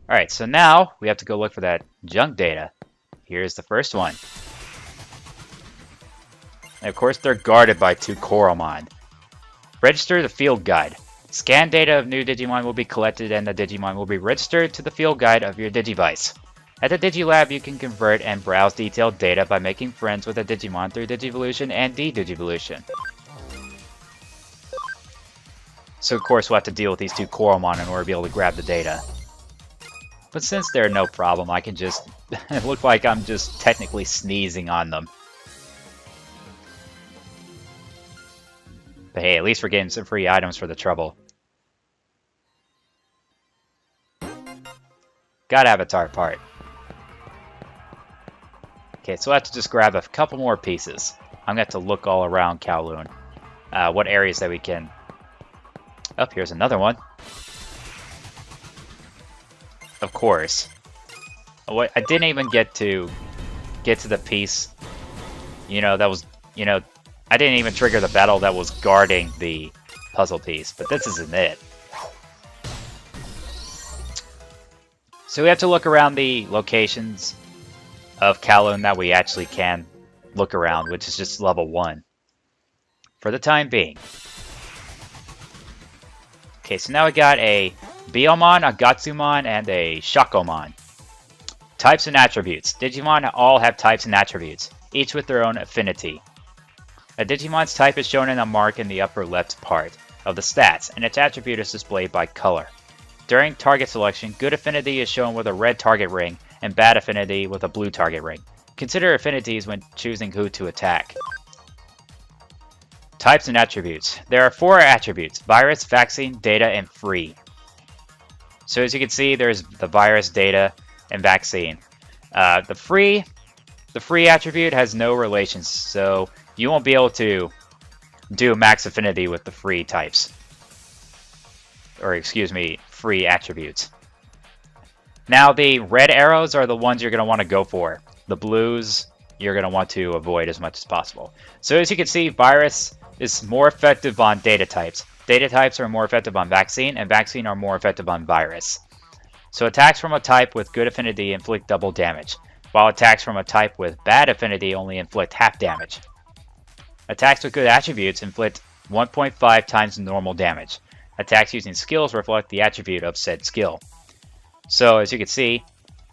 Alright, so now we have to go look for that junk data. Here's the first one. And of course, they're guarded by 2 Coralmon. Register the field guide. Scan data of new Digimon will be collected and the Digimon will be registered to the field guide of your Digivice. At the Digilab, you can convert and browse detailed data by making friends with a Digimon through Digivolution and De-Digivolution. So of course we'll have to deal with these 2 Coralmon in order to be able to grab the data. But since they're no problem, I can just... it looks like I'm just technically sneezing on them. But hey, at least we're getting some free items for the trouble. Got Avatar part. Okay, so I have to just grab a couple more pieces. I'm going to have to look all around Kowloon. What areas that we can... Oh, here's another one. Of course. Oh, I didn't even get to the piece. You know, that was... You know, I didn't even trigger the battle that was guarding the puzzle piece. But this isn't it. So we have to look around the locations of Kowloon that we actually can look around, which is just level 1. For the time being. Okay, so now we got a Biomon, a Gatsumon, and a Shakomon. Types and attributes. Digimon all have types and attributes, each with their own affinity. A Digimon's type is shown in a mark in the upper left part of the stats, and its attribute is displayed by color. During target selection, good affinity is shown with a red target ring, and bad affinity with a blue target ring. Consider affinities when choosing who to attack. Types and attributes. There are 4 attributes: virus, vaccine, data, and free. So as you can see, there's the virus, data, and vaccine. The free attribute has no relations, so you won't be able to do max affinity with the free types. Or excuse me, free attributes. Now the red arrows are the ones you're going to want to go for. The blues you're going to want to avoid as much as possible. So as you can see, virus is more effective on data types. Data types are more effective on vaccine, and vaccine are more effective on virus. So attacks from a type with good affinity inflict double damage, while attacks from a type with bad affinity only inflict half damage. Attacks with good attributes inflict 1.5 times normal damage. Attacks using skills reflect the attribute of said skill. So as you can see,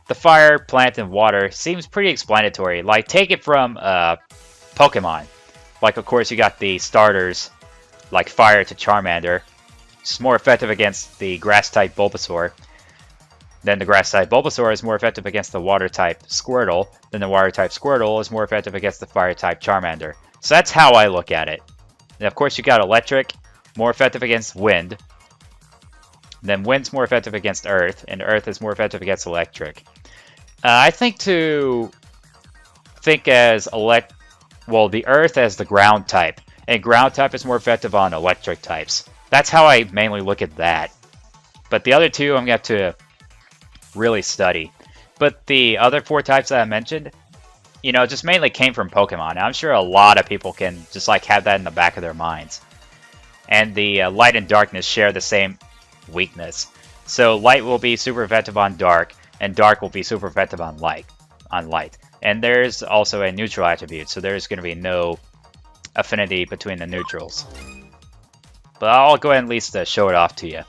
the fire, plant, and water seems pretty explanatory. Like, take it from Pokemon. Like, of course, you got the starters, like fire to Charmander. It's more effective against the grass-type Bulbasaur. Then the grass-type Bulbasaur is more effective against the water-type Squirtle. Then the water-type Squirtle is more effective against the fire-type Charmander. So that's how I look at it. And of course, you got electric, more effective against wind. Then wind's more effective against earth, and earth is more effective against electric. I think to think as the earth as the ground type, and ground type is more effective on electric types. That's how I mainly look at that. But the other two I'm going to have to really study. But the other 4 types that I mentioned, you know, just mainly came from Pokemon. I'm sure a lot of people can just like have that in the back of their minds. And the light and darkness share the same weakness. So light will be super effective on dark, and dark will be super effective on light. And there's also a neutral attribute, so there's going to be no affinity between the neutrals. But I'll go ahead and at least show it off to you.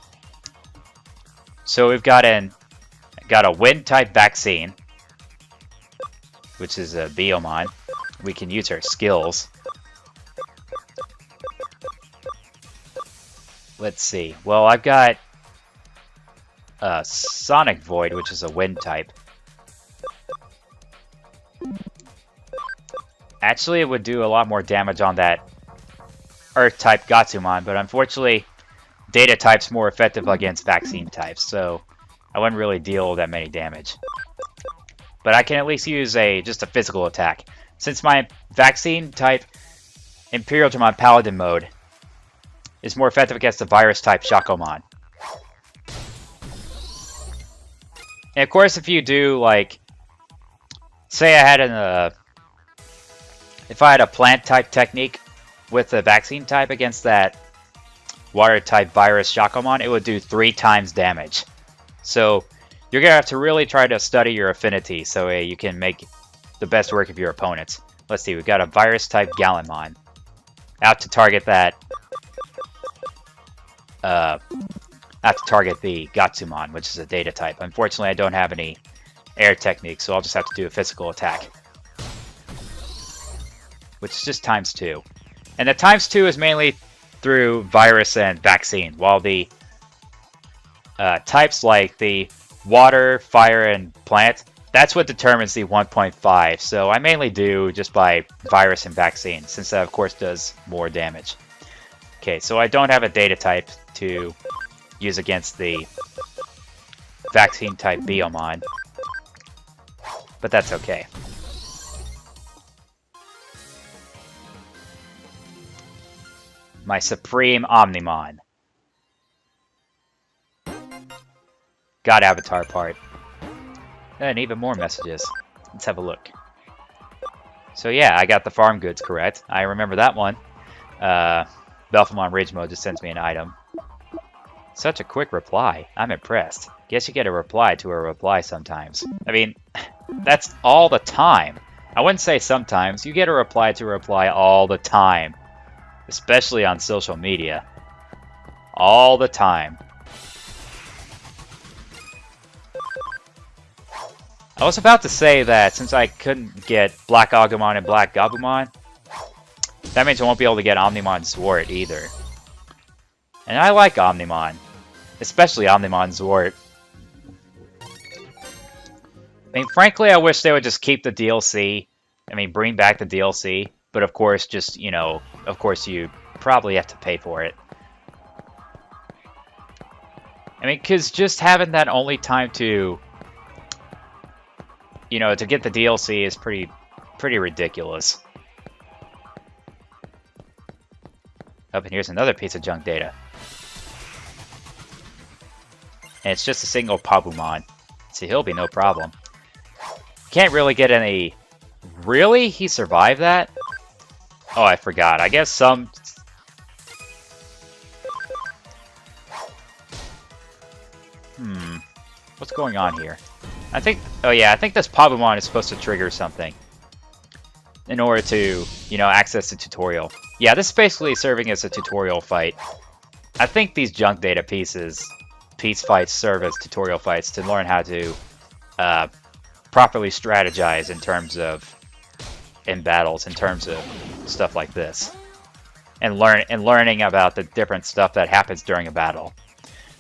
So we've got a wind type vaccine, which is a Biomon. We can use our skills. Let's see. Well, I've got Sonic Void, which is a wind type. Actually, it would do a lot more damage on that Earth type Gatsumon, but unfortunately, Data type's more effective against vaccine types, so I wouldn't really deal that many damage. But I can at least use just a physical attack. Since my vaccine type Imperial Dramon Paladin mode is more effective against the virus type Shakomon. And of course, if you do, like, say I had if I had a plant type technique with the vaccine type against that water type virus Shakomon, it would do 3 times damage. So you're going to have to really try to study your affinity so you can make the best work of your opponents. Let's see, we've got a virus-type Gallimon. Out to target that... out to target the Gatsumon, which is a data type. Unfortunately, I don't have any air techniques, so I'll just have to do a physical attack. Which is just ×2. And the ×2 is mainly through virus and vaccine, while the types like the water, fire, and plant, that's what determines the 1.5. So I mainly do just by virus and vaccine, since that of course does more damage. Okay, so I don't have a data type to use against the vaccine type Biomon, but that's okay. My Supreme Omnimon. Got avatar part. And even more messages. Let's have a look. So yeah, I got the farm goods correct. I remember that one. Belphemon Ridge Mode just sends me an item. Such a quick reply. I'm impressed. Guess you get a reply to a reply sometimes. I mean, that's all the time. I wouldn't say sometimes. You get a reply to a reply all the time. Especially on social media. All the time. I was about to say that since I couldn't get Black Agumon and Black Gabumon, that means I won't be able to get Omnimon Zwart either. And I like Omnimon. Especially Omnimon Zwart. I mean, frankly, I wish they would just keep the DLC. I mean, bring back the DLC. But of course, just, you know, of course you probably have to pay for it. I mean, because just having that only time to, you know, to get the DLC is pretty ridiculous. Oh, and here's another piece of junk data. And it's just a single Pabumon. So he'll be no problem. Can't really get any... Really? He survived that? Oh, I forgot. I guess some... What's going on here? I think... Oh yeah, I think this Pabumon is supposed to trigger something. In order to, you know, access the tutorial. Yeah, this is basically serving as a tutorial fight. I think these junk data pieces... Peace fights serve as tutorial fights to learn how to properly strategize in terms of... in battles, in terms of stuff like this. And learning about the different stuff that happens during a battle.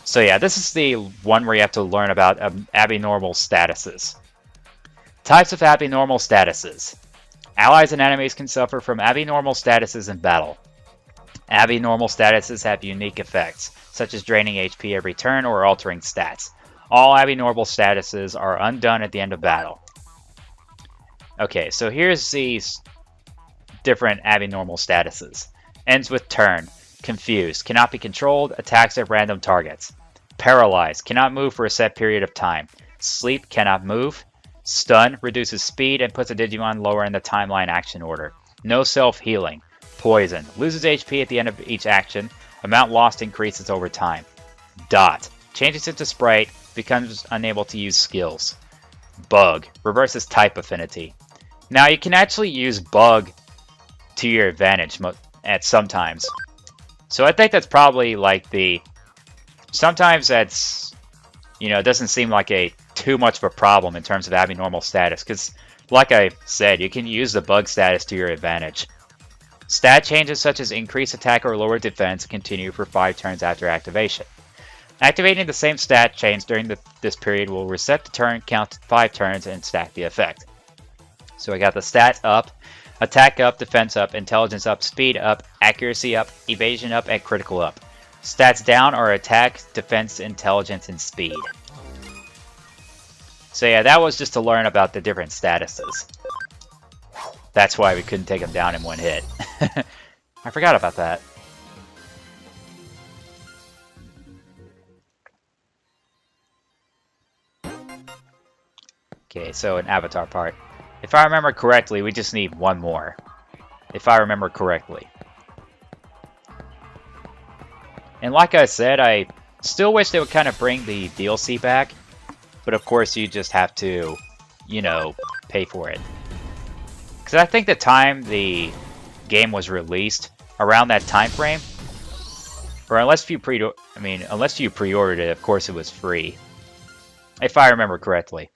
So yeah, this is the one where you have to learn about abnormal statuses. Types of abnormal statuses. Allies and enemies can suffer from abnormal statuses in battle. Abnormal statuses have unique effects, such as draining HP every turn or altering stats. All abnormal statuses are undone at the end of battle. Okay, so here's these different abnormal statuses. Ends with turn. Confused. Cannot be controlled. Attacks at random targets. Paralyzed. Cannot move for a set period of time. Sleep. Cannot move. Stun. Reduces speed and puts a Digimon lower in the timeline action order. No self-healing. Poison. Loses HP at the end of each action. Amount lost increases over time. Dot. Changes into Sprite. Becomes unable to use skills. Bug. Reverses type affinity. Now you can actually use Bug to your advantage at sometimes. So I think that's probably like the... Sometimes that's... You know, it doesn't seem like too much of a problem in terms of abnormal status. Because, like I said, you can use the Bug status to your advantage. Stat changes such as increase attack or lower defense continue for 5 turns after activation. Activating the same stat change during this period will reset the turn, count 5 turns, and stack the effect. So I got the stat up, attack up, defense up, intelligence up, speed up, accuracy up, evasion up, and critical up. Stats down are attack, defense, intelligence, and speed. So yeah, that was just to learn about the different statuses. That's why we couldn't take them down in one hit. I forgot about that. Okay, so an avatar part. If I remember correctly, we just need one more. If I remember correctly. And like I said, I still wish they would kind of bring the DLC back. but of course you just have to, you know, pay for it. Because I think the time the game was released, around that time frame, or unless you pre-ordered it, of course it was free, if I remember correctly.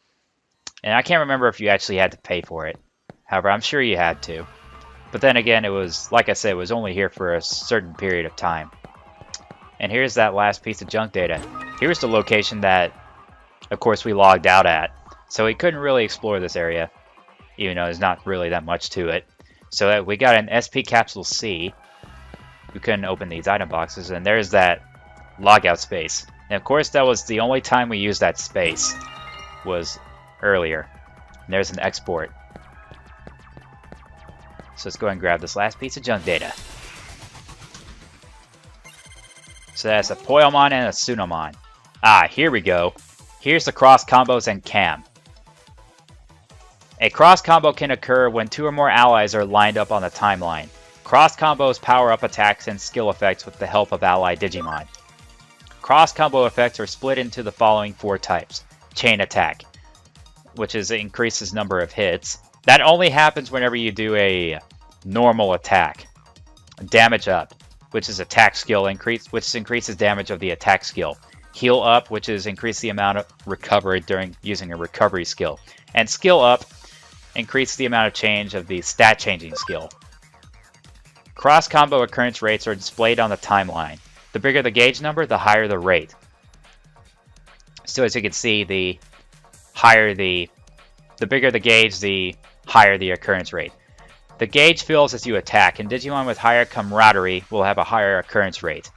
And I can't remember if you actually had to pay for it. However, I'm sure you had to. But then again, it was, like I said, it was only here for a certain period of time. And here's that last piece of junk data. Here's the location that, of course, we logged out at. So we couldn't really explore this area, even though there's not really that much to it. So we got an SP Capsule C. We couldn't open these item boxes, and there's that logout space. And of course, that was the only time we used that space, was earlier. And there's an export. So let's go ahead and grab this last piece of junk data. So that's a Poyomon and a Sunomon. Ah, here we go. Here's the cross combos and cam. A cross combo can occur when 2 or more allies are lined up on the timeline. Cross combos power up attacks and skill effects with the help of allied Digimon. Cross combo effects are split into the following 4 types. Chain attack, which increases number of hits. That only happens whenever you do a normal attack. Damage up, which is attack skill increase, which increases damage of the attack skill. Heal up, which is increase the amount of recovery during using a recovery skill. And skill up, increase the amount of change of the stat changing skill. Cross combo occurrence rates are displayed on the timeline. The bigger the gauge number, the higher the rate. So as you can see, the bigger the gauge, the higher the occurrence rate. The gauge fills as you attack, and Digimon with higher camaraderie will have a higher occurrence rate.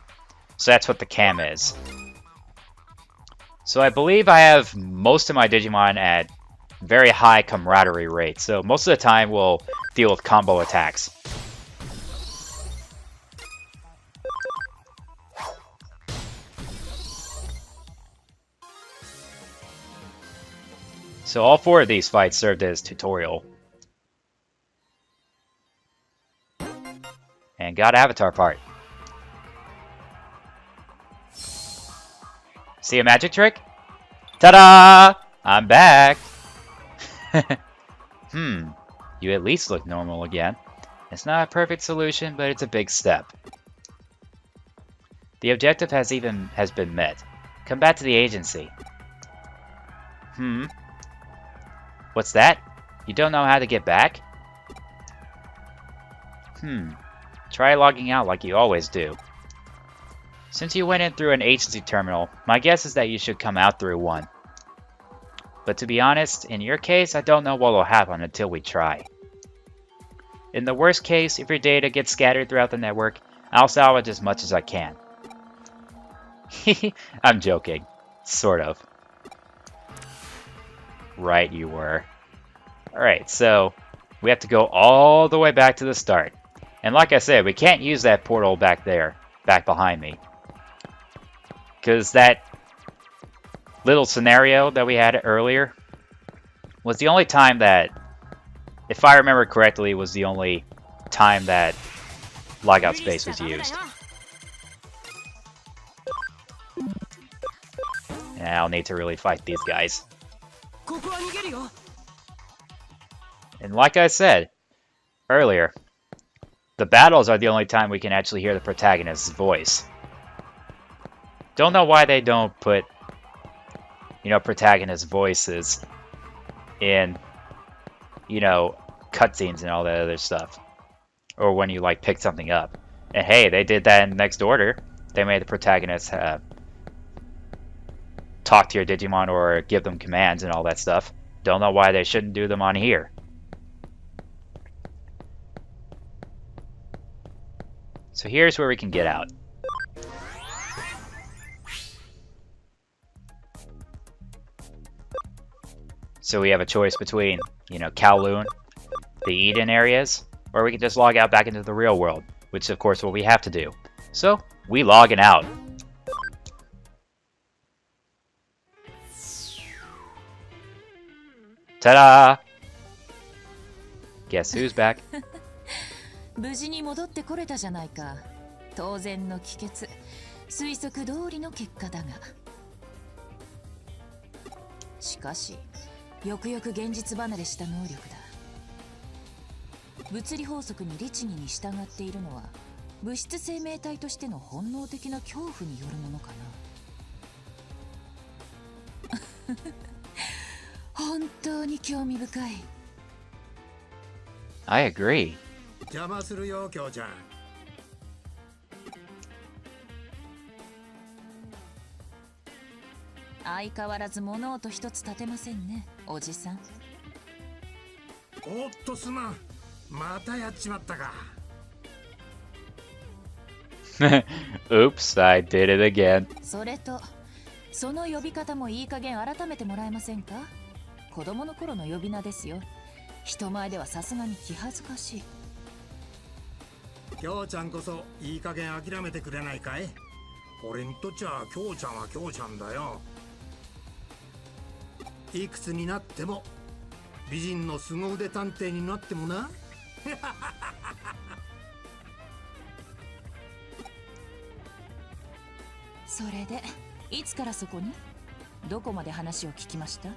So that's what the cam is. So I believe I have most of my Digimon at very high camaraderie rates, so most of the time we'll deal with combo attacks. So all 4 of these fights served as tutorial. And got avatar part. See a magic trick? Ta-da! I'm back! You at least look normal again. It's not a perfect solution, but it's a big step. The objective has been met. Come back to the agency. What's that? You don't know how to get back? Try logging out like you always do. Since you went in through an agency terminal, my guess is that you should come out through one. But to be honest, in your case, I don't know what will happen until we try. In the worst case, if your data gets scattered throughout the network, I'll salvage as much as I can. I'm joking. Sort of. Right, you were. Alright, so we have to go all the way back to the start. And like I said, we can't use that portal back there, back behind me. Because that little scenario that we had earlier was the only time that, if I remember correctly, was the only time that logout space was used. And I'll need to really fight these guys. And like I said earlier, the battles are the only time we can actually hear the protagonist's voice. Don't know why they don't put, protagonist voices in, cutscenes and all that other stuff. Or when you, pick something up. And hey, they did that in Next Order. They made the protagonist talk to your Digimon or give them commands and all that stuff. Don't know why they shouldn't do them on here. So here's where we can get out. So we have a choice between, Kowloon, the Eden areas, or we can just log out back into the real world, which is of course what we have to do. So, we logging out. Ta-da! Guess who's back? 無事に戻ってこれたじゃないか。当然の帰結、推測通りの結果だが。しかしよくよく現実離れした能力だ。物理法則に律儀に従っているのは物質生命体としての本能的な恐怖によるものかな。本当に興味深い。 I agree. 邪魔するよ、京ちゃん。相変わらず物音一つ立てませんね、おじさん。おっとすまん、またやっちまったか。Oops, I did it again. それとその呼び方もいい加減改めてもらえませんか？子供の頃の呼び名ですよ。人前ではさすがに気恥ずかしい。京ちゃんこそいい加減諦めてくれないかい？俺にとっちゃ京ちゃんは京ちゃんだよ。いくつになっても美人の凄腕探偵になってもな。それでいつからそこに？どこまで話を聞きました？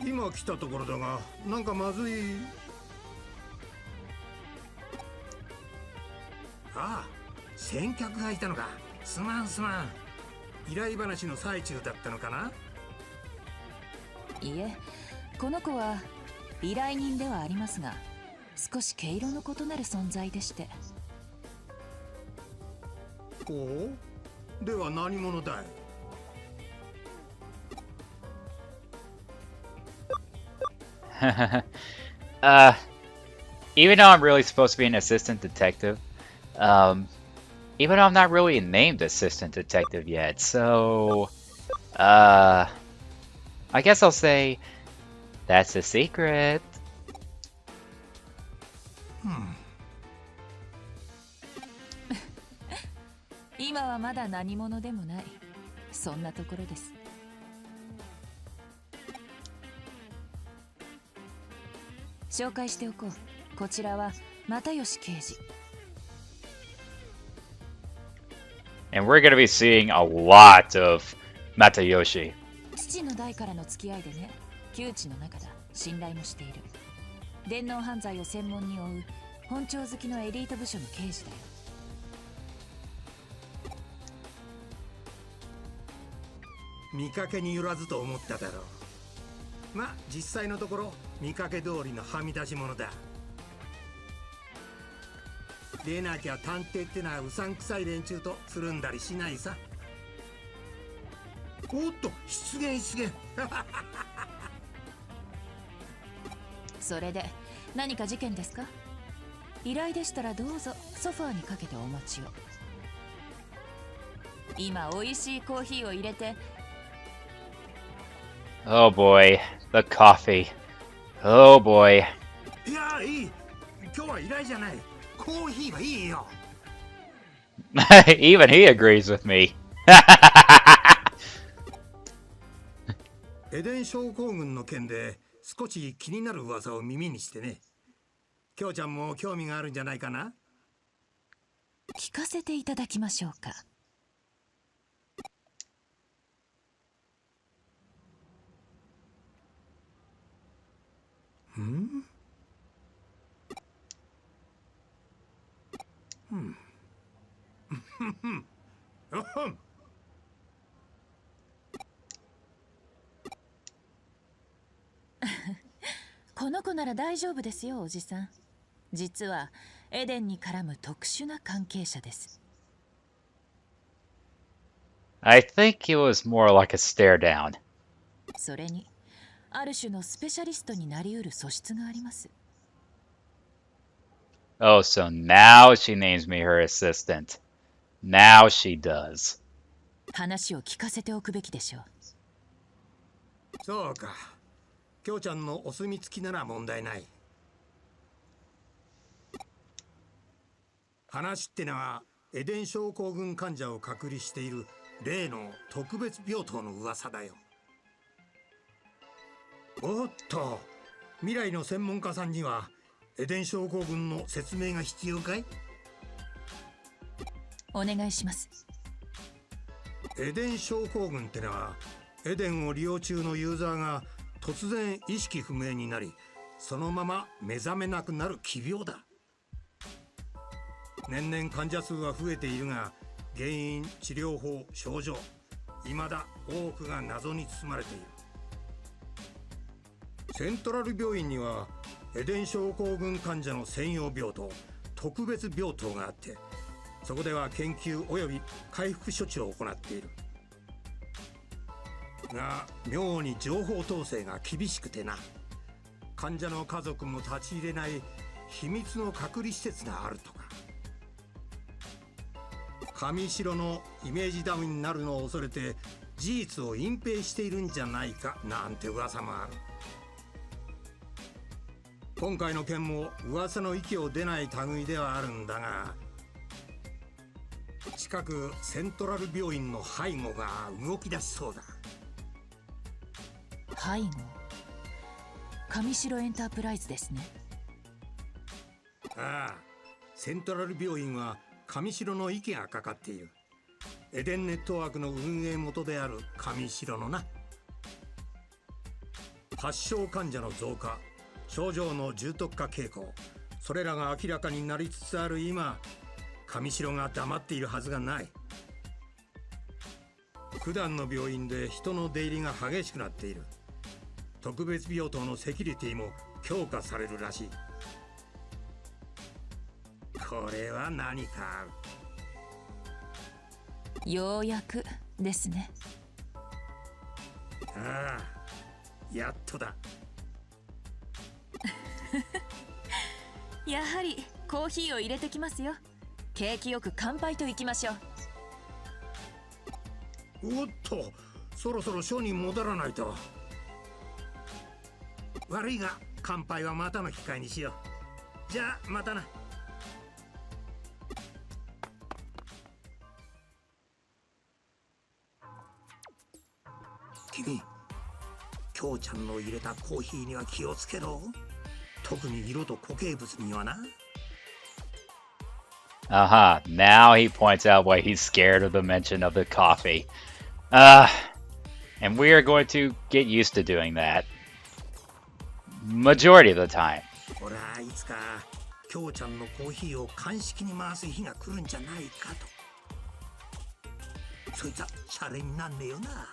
今来たところだが、なんかまずい。ああ、先客がいたのか。すまんすまん。依頼話の最中だったのかな。いえ、この子は依頼人ではありますが、少し毛色の異なる存在でして。おお、では何者だい？Even though I'm really supposed to be an assistant detective, even though I'm not really named assistant detective yet, so, I guess I'll say that's a secret. 今はまだ何者でもない。そんなところです。紹介しておこう。こちらは又吉刑事。And we're gonna be seeing a lot of Matayoshi. 父の代からの付き合いでね、旧知の中だ。信頼もしている。電脳犯罪を専門に追う本庁好きのエリート部署の刑事だよ。見かけによらずと思っただろう。まあ実際のところ見かけ通りのはみ出し者だ。でなきゃ探偵ってのはうさんくさい連中とつるんだりしないさ。おっと、出現。それで何か事件ですか？依頼でしたらどうぞソファーにかけてお待ちを。今美味しいコーヒーを入れて。 Oh boy, the coffee. Oh boy. いやいい、今日は依頼じゃない。コーヒーはいいよ。Even he agrees with me. エデン症候群の件で少し気になる噂を耳にしてね。京ちゃんも興味があるんじゃないかな。聞かせていただきましょうか。この子なら大丈夫ですよ、おじさん。実はエデンに絡む特殊な関係者です。 I think it was more like a stare down. それにある種のスペシャリストになり得る素質があります。 Oh, so now she names me her assistant. Now she does. 話を聞かせておくべきでしょう。そうか、京ちゃんのお墨付きなら問題ない。話ってのはエデン症候群患者を隔離している例の特別病棟の噂だよ。おっと、未来の専門家さんにはエデン症候群の説明が必要かい？お願いします。エデン症候群ってのはエデンを利用中のユーザーが突然意識不明になり、そのまま目覚めなくなる奇病だ。年々患者数は増えているが、原因、治療法、症状、未だ多くが謎に包まれている。セントラル病院にはエデン症候群患者の専用病棟、特別病棟があって、そこでは研究及び回復処置を行っているが、妙に情報統制が厳しくてな。患者の家族も立ち入れない秘密の隔離施設があるとか。上白のイメージダウンになるのを恐れて事実を隠蔽しているんじゃないかなんて噂もある。今回の件も噂の息を出ない類ではあるんだが、近くセントラル病院の背後が動き出しそうだ。背後、上白エンタープライズですね。ああ、セントラル病院は上白の息がかかっている。エデンネットワークの運営元である上白のな。発症患者の増加、症状の重篤化傾向、それらが明らかになりつつある今、上白が黙っているはずがない。普段の病院で人の出入りが激しくなっている。特別病棟のセキュリティも強化されるらしい。これは何か。ようやくですね。ああ、やっとだ。やはりコーヒーを入れてきますよ。景気よく乾杯といきましょう。おっと、そろそろ署に戻らないと。悪いが乾杯はまたの機会にしよう。じゃあまたな。君、京ちゃんの入れたコーヒーには気をつけろ。特に色と固形物にはな。Now he points out why he's scared of the mention of the coffee. And we are going to get used to doing that. Majority of the time. ほら、いつか京ちゃんのコーヒーを鑑識に回す日が来るんじゃないかと。そいつはシャレになんねえよな。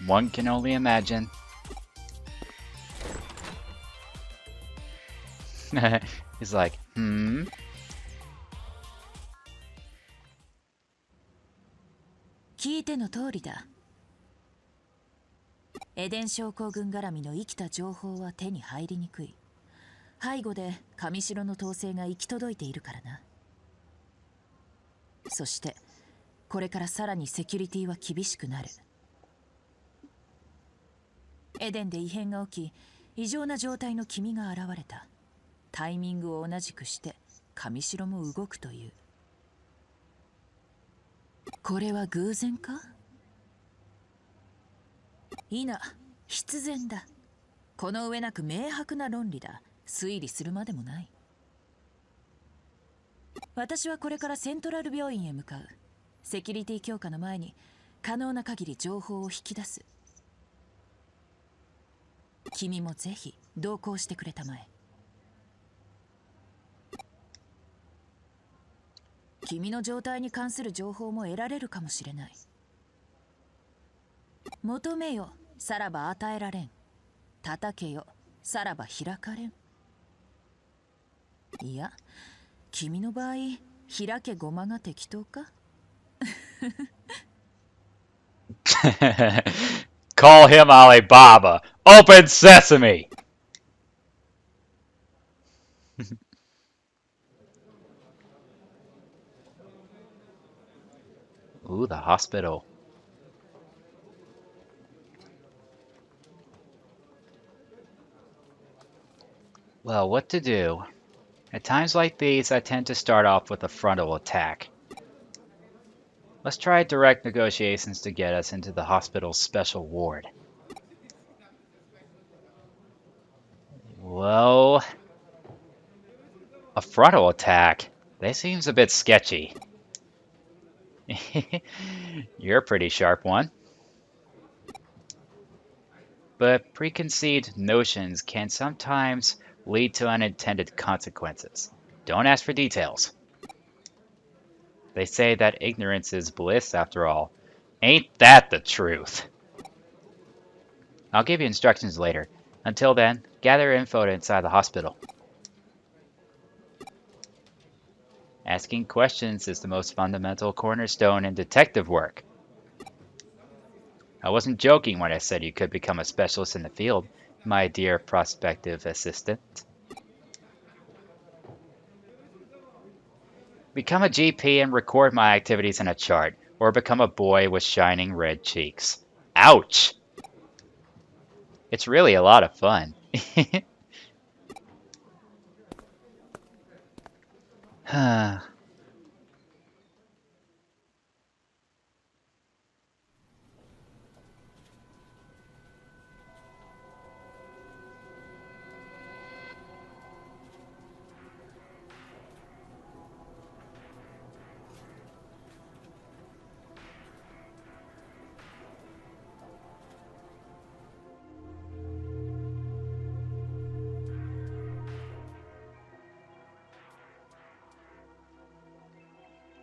One can only imagine. He's like, 聞いての通りだ。エデン症候群絡みの生きた情報は手に入りにくい。背後で上白の統制が行き届いているからな。そしてこれからさらにセキュリティは厳しくなる。エデンで異変が起き、異常な状態の君が現れた。タイミングを同じくして上白も動くという。これは偶然か？いな、必然だ。この上なく明白な論理だ。推理するまでもない。私はこれからセントラル病院へ向かう。セキュリティ強化の前に可能な限り情報を引き出す。君もぜひ同行してくれたまえ。君の状態に関する情報も得られるかもしれない。求めよ、さらば与えられん。叩けよ、さらば開かれん。いや、君の場合、開けごまが適当か？Call him Alibaba. Open sesame. Ooh, the hospital. Well, what to do? At times like these, I tend to start off with a frontal attack. Let's try direct negotiations to get us into the hospital's special ward. Well, a frontal attack? That seems a bit sketchy. You're a pretty sharp one. But preconceived notions can sometimes lead to unintended consequences. Don't ask for details. They say that ignorance is bliss after all. Ain't that the truth? I'll give you instructions later. Until then, gather info inside the hospital. Asking questions is the most fundamental cornerstone in detective work. I wasn't joking when I said you could become a specialist in the field, my dear prospective assistant. Become a GP and record my activities in a chart, or become a boy with shining red cheeks. Ouch! It's really a lot of fun.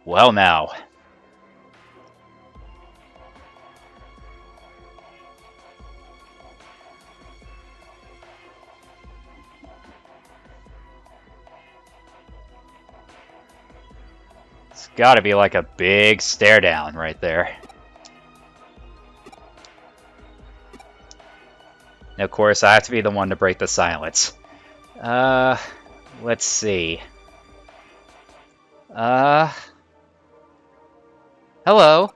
Well now. It's gotta be like a big stare down right there. And of course, I have to be the one to break the silence. Let's see. Hello.